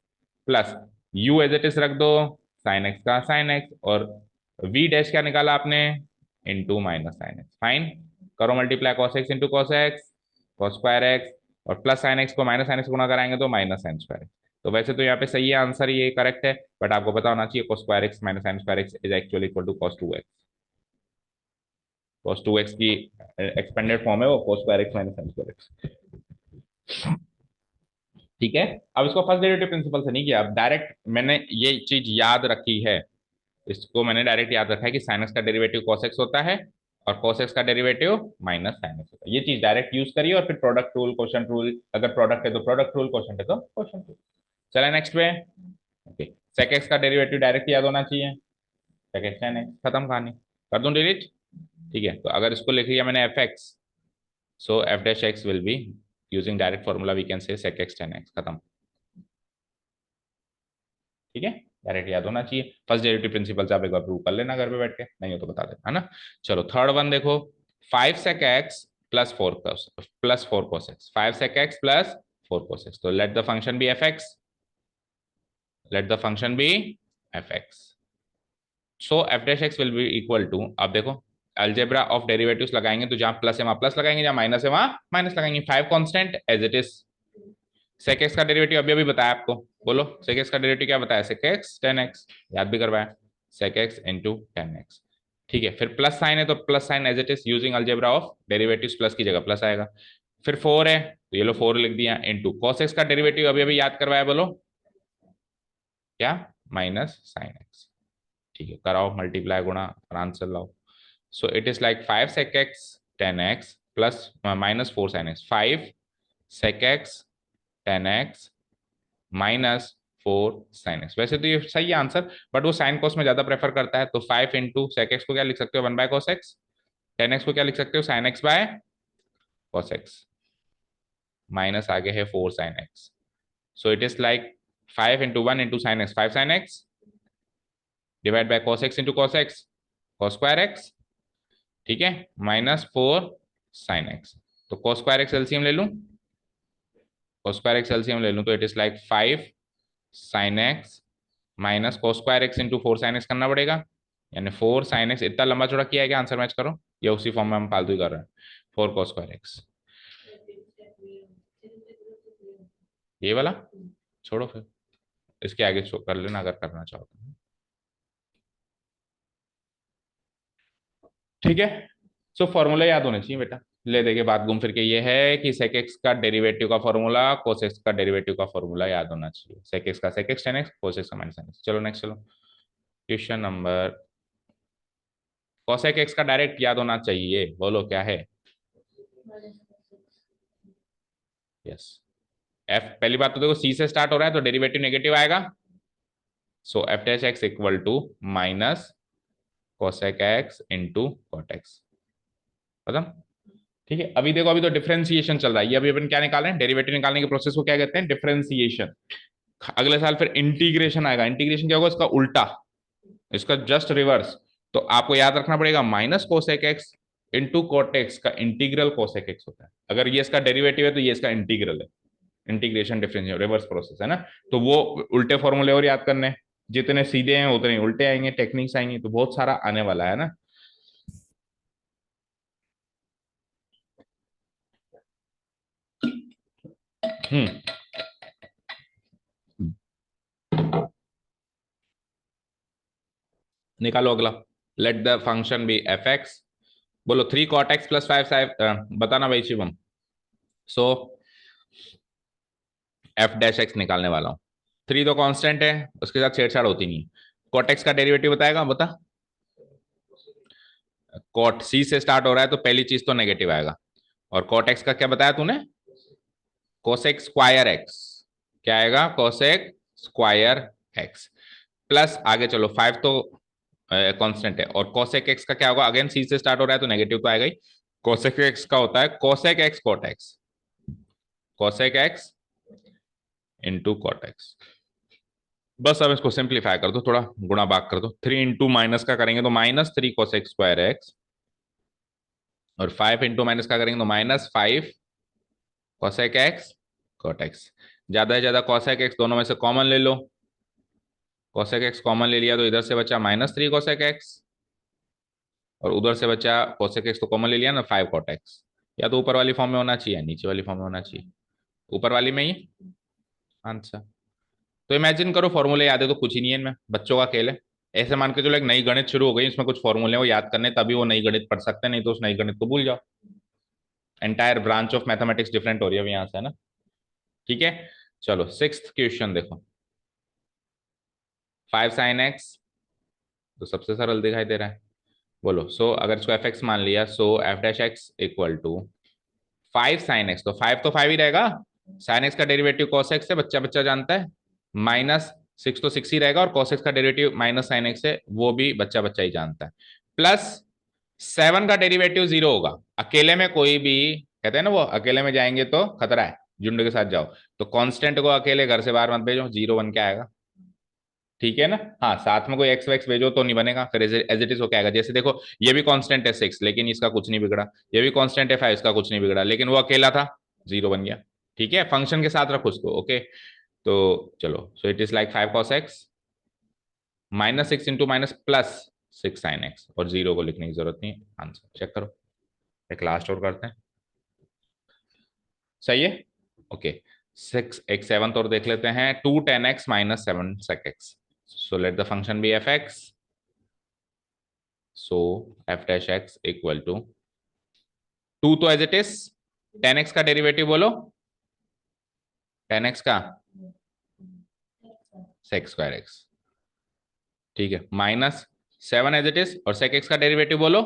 plus u as it is रख दो sin x का sin x, और v डैश क्या निकाला आपने, into minus sine x. Fine, करो multiply cos x into cos x, cos square x, और प्लस साइन एक्स को माइनस साइन एक्स गुणा कराएंगे तो माइनस साइन स्क्वायर एक्स। तो वैसे तो यहाँ पे सही है आंसर, ये करेक्ट है, बट आपको पता होना चाहिए cos square x minus sine square x is actually equal to cos 2x। cos 2x की एक्सपेंडेड फॉर्म है वो, cos square x minus sine square x. ठीक है, अब इसको फर्स्ट डेरिवेटिव प्रिंसिपल से नहीं किया, अब डायरेक्ट मैंने ये चीज याद रखी है, इसको मैंने डायरेक्ट याद रखा है कि साइन एक्स का डेरिवेटिव cos x होता है और cos x का डेरिवेटिव माइनस साइन एक्स होता है। ये चीज डायरेक्ट यूज करिए, और फिर प्रोडक्ट रूल, क्वोशंट रूल, अगर प्रोडक्ट है तो प्रोडक्ट रूल, क्वोशंट है तो क्वोशंट रूल। चला नेक्स्ट पे, ओके, sec x का डेरिवेटिव डायरेक्ट याद होना चाहिए, sec x tan x, खत्म कहानी, कर दूं डिलीट। ठीक है, तो अगर इसको लिख लिया मैंने f x, so f dash x will be using direct formula we can say sec x tan x, खत्म। ठीक है, डायरेक्ट याद होना चाहिए, फर्स्ट डेरिवेटिव प्रिंसिपल से आप एक बार प्रूव कर लेना घर पे बैठ के, नहीं हो तो बता देना, है ना। चलो थर्ड वन देखो, 5 sec x plus 4 cos x, 5 sec x plus 4 cos x, तो let the function be f x, let the function be f x, so f dash x will be equal to, अब देखो algebra of derivatives लगाएंगे तो जहां plus है वहां plus लगाएंगे, जहां माइनस है वहां माइनस लगाएंगे, 5 constant as it is. Sec x का डेरिवेटिव अभी अभी बताया आपको, बोलो सेक एक्स का डेरिवेटिव क्या बताया, सेक एक्स टेन एक्स, याद भी करवाया, sec x into tan x. ठीक है, फिर प्लस साइन है तो plus sine as it is using algebra of derivatives, plus की जगह प्लस आएगा। फिर 4 है तो ये लो 4 लिख दिया, इंटू कॉस एक्स का डेरिवेटिव अभी अभी याद करवाया, बोलो क्या, माइनस साइन एक्स। ठीक है, कराओ मल्टीप्लाई गुणा और आंसर लाओ। सो it is like 5 sec x tan x plus minus 4 sin x, 5 sec x tan x minus 4 sin x। वैसे तो ये सही है आंसर, बट वो साइन कॉस में ज्यादा प्रेफर करता है, तो 5 इंटू सेक एक्स को क्या लिख सकते हो, 1 bye cos x, tan x को क्या लिख सकते हो, sign x by cos x, minus आगे है 4 sin x। So it is like 5 into 1 into sine x, 5 sin x divide by cos x into cos x, cos square x, ठीक है, minus 4 sign x. तो cos square x LCM ले लूं, cos square x LCM ले लूं तो it is like 5 sine x minus cos square x into 4 sine x करना पड़ेगा, यानी 4 साइन एक्स। इतना लंबा चौड़ा किया है क्या, आंसर मैच करो, या उसी फॉर्म में हम फालतू ही कर रहे हैं, 4 cos स्क्वायर एक्स, ये वाला छोड़ो फिर, इसके आगे कर लेना अगर करना चाहो तो। ठीक है, सो फॉर्मूला याद होने चाहिए बेटा, ले देके बात घूम फिर के ये है कि sec x का डेरिवेटिव का फॉर्मूला cos x का डेरिवेटिव का फॉर्मूला याद होना चाहिए, sec x का sec x tan x, cos x का माइनस tan x। चलो नेक्स्ट, चलो क्वेश्चन नंबर, cosec x का डायरेक्ट याद होना चाहिए, बोलो क्या है, यस। f पहली बात तो देखो c से स्टार्ट हो रहा है तो डेरिवेटिव नेगेटिव आएगा, so f dash x equal to minus cosec x into cot x, खत्म। ठीक है, अभी देखो अभी तो डिफरेंशिएशन चल रहा है, ये अभी अपन क्या निकाल रहे हैं, डेरिवेटिव निकालने के प्रोसेस को क्या कहते हैं, डिफरेंशिएशन। अगले साल फिर इंटीग्रेशन आएगा, इंटीग्रेशन क्या होगा, इसका उल्टा, इसका जस्ट रिवर्स। तो आपको याद रखना पड़ेगा minus cosec x into cot x का इंटीग्रल कोसेक एक्स होता है, अगर ये इसका डेरिवेटिव है तो ये इसका इंटीग्रल है, इंटीग्रेशन डिफरेंशियल रिवर्स प्रोसेस है ना। तो वो उल्टे फॉर्मूले और याद करने, जितने सीधे हैं उतने उल्टे आएंगे, टेक्निक्स आएंगी, तो बहुत सारा आने वाला है ना। हम्म, निकालो अगला, let the function be f x, बोलो 3 कॉट एक्स प्लस 5 बताना भाई Shivam. So f dash x निकालने वाला हूँ, 3 तो कांस्टेंट है, उसके साथ छेड़छाड़ होती नहीं है। कॉट एक्स का डेरिवेटिव बताएगा, बता, कॉट सी से स्टार्ट हो रहा है तो पहली चीज तो नेगेटिव आएगा, और कॉट एक्स का क्या बताया तूने, कोसेक स्क्वायर एक्स, क्या आएगा, कोसेक स्क्वायर एक्स, प्लस आगे चलो 5 तो कांस्टेंट है, और कोसेक एक्स का क्या होगा, अगेन सी से स्टार्ट हो रहा है तो नेगेटिव तो आएगा ही, कोसेक एक्स का होता है cosec x cot x, cosec x into cot x. बस अब इसको सिंप्लीफाई कर दो, थोड़ा गुणा भाग कर दो। 3 इंटू माइनस का करेंगे तो -3 कोसेक स्क्वायर एक्स, और 5 इंटू माइनस का करेंगे तो -5 कोसेक एक्स कोट एक्स। ज्यादा से ज्यादा कोसेक एक्स दोनों में से कॉमन ले लो। कोसेक एक्स कॉमन ले लिया तो इधर से बचा -3 कोसेक एक्स, और उधर से बचा कोसेक एक्स तो कॉमन ले लिया ना, 5 कोट एक्स। या तो ऊपर वाली फॉर्म में होना चाहिए, नीचे वाली फॉर्म में होना चाहिए। ऊपर वाली में ही आंसर। तो इमेजिन करो, फॉर्मूले याद है तो कुछ ही नहीं है इनमें, बच्चों का खेल है। ऐसे मान के चलो एक नई गणित शुरू हो गई, इसमें कुछ फॉर्मूले वो याद करने, तभी वो नई गणित पढ़ सकते हैं, नहीं तो उस नई गणित को भूल जाओ। Entire branch of mathematics different हो रही है अभी यहाँ से, है ना। ठीक है, चलो सिक्स्थ क्वेश्चन देखो। 5 साइन एक्स, तो सबसे सरल दिखाई दे रहा है। बोलो, सो अगर इसको एफ एक्स मान लिया, so f dash x equal to 5 sine x, तो 5 ही रहेगा। साइन एक्स का डेरिवेटिव कॉस एक्स है, बच्चा बच्चा जानता है। -6 तो 6 ही रहेगा, और कॉस एक्स का डेरिवेटिव माइनस साइन एक्स है, वो भी बच्चा बच्चा ही जानता है। प्लस 7 का डेरिवेटिव 0 होगा। अकेले में कोई भी, कहते हैं ना वो, अकेले में जाएंगे तो खतरा है, झुंड के साथ जाओ। तो कांस्टेंट को अकेले घर से बाहर मत भेजो, 0 बन के आएगा। ठीक है ना। हाँ, साथ में कोई एक्स वैक्स भेजो तो नहीं बनेगा, फिर एज इट इज हो क्या आएगा। जैसे देखो, ये भी कांस्टेंट है 6, लेकिन इसका कुछ नहीं बिगड़ा। ये भी कांस्टेंट है 5, इसका कुछ नहीं बिगड़ा, लेकिन वो अकेला था, 0 बन गया। ठीक है, फंक्शन के साथ रखो उसको। ओके, तो चलो, सो it is like 5 cos x -6 into minus plus 6 sin x, और 0 को लिखने की जरूरत नहीं है। आंसर चेक करो। एक लास्ट और करते हैं, सही है। ओके, 6 एक 7 और देख लेते हैं। 2 10 x -7 sec x, so let the function be fx, so f dash x equal to 2 तो एज इट इज, 10x का डेरिवेटिव बोलो, 10x का sec स्क्वायर x। ठीक है, -7 एज इट इज, और sec x का डेरिवेटिव बोलो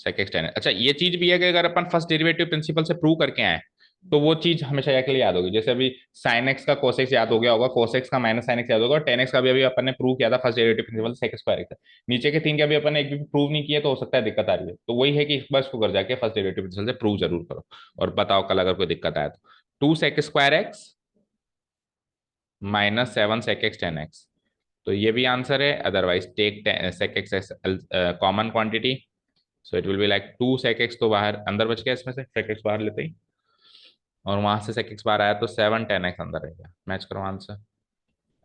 sec x tan। अच्छा, ये चीज भी है कि अगर अपन फर्स्ट डेरिवेटिव प्रिंसिपल से प्रूव करके आए, तो वो चीज हमेशा के लिए याद होगी। जैसे अभी sin x का cos x याद हो गया होगा, cos x का माइनस sin x याद होगा, और tan x का भी अभी अपन ने प्रूव किया था फर्स्ट डेरिवेटिव प्रिंसिपल से sec स्क्वायर x। नीचे के 3 के अभी अपन ने एक भी प्रूव नहीं किया, तो हो सकता है दिक्कत आ रही है। तो वही है कि इस बार इसको कर जाके फर्स्ट डेरिवेटिव प्रिंसिपल से प्रूव जरूर करो, और बताओ कल अगर कोई दिक्कत आए तो। 2 sec square x -7 sec x tan x, तो ये भी आंसर है। Otherwise take sec x as common quantity, so it will be like 2 sec x, तो बाहर अंदर बच गया इसमें से, sec x बाहर लेते ही, और वहां से sec x बाहर आया तो 7 tan x अंदर रह गया। मैच करो आंसर,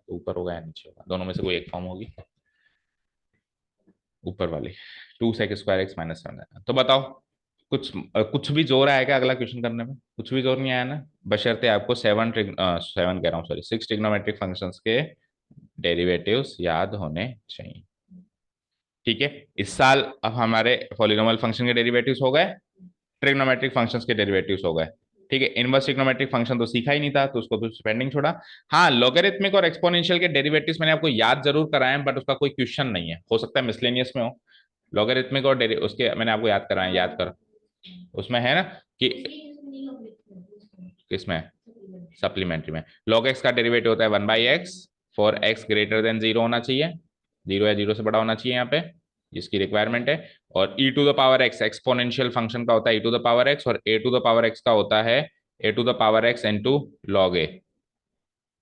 ऊपर होगा या नीचे होगा, दोनों में से कोई एक फॉर्म होगी। ऊपर वाली 2 sec स्क्वायर x -7। तो बताओ, कुछ भी जोर आया क्या अगला क्वेश्चन करने में? कुछ भी जोर नहीं आया ना, बशर्ते आपको 7 कह रहा हूँ, सॉरी 6 ट्रिग्नोमेट्रिक फंक्शंस के डेरिवेटिव्स याद होने चाहिए। ठीक है, इस साल अब हमारे पॉलिनोमियल फंक्शन के डेरिवेटिव्स हो गए, ट्रिग्नोमेट्रिक फंक्शंस के डेरिवेटिव्स हो गए। ठीक है, इनवर्स ट्रिग्नोमेट्रिक फंक्शन तो सीखा ही नहीं था, तो उसको तो पेंडिंग छोड़ा। हाँ, लोगरिथमिक और एक्सपोनेंशियल के डेरिवेटिव्स मैंने आपको याद जरूर कराए हैं, बट उसका कोई क्वेश्चन नहीं है, हो सकता है मिसलेनियस में हो। लोगरिथमिक और उसके मैंने आपको याद कराए, याद करो। उसमें है ना कि किसमें, सप्लीमेंट्री में log x का डेरिवेटिव होता है 1/x, for x greater than 0 होना चाहिए, 0 या 0 से बड़ा होना चाहिए यहाँ पे, जिसकी रिक्वायरमेंट है। और e to the power x exponential function का होता है e to the power x, और a to the power x का होता है a to the power x into log a।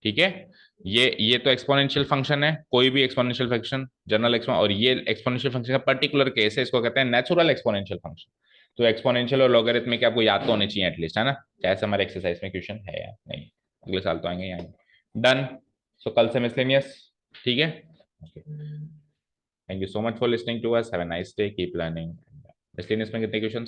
ठीक है, ये तो एक्सपोनेंशियल फंक्शन है, कोई भी एक्सपोनेंशियल फंक्शन, जनरल एक्सपोन, और ये एक्सपोनेंशियल फंक्शन का पर्टिकुलर केस है, इसको कहते हैं नेचुरल एक्सपोनेंशियल फंक्शन। तो एक्सपोनेंशियल और लॉगरिथमिक आपको याद तो होने चाहिए एटलीस्ट, है ना, चाहे हमारे एक्सरसाइज में क्वेश्चन है या नहीं। अगले साल तो आएंगे ही आएंगे। डन। सो कल से मिसलेनियस। ठीक है, thank you so much for listening to us, have a nice day, keep learning. Miscellaneous में कितने क्वेश्चन है?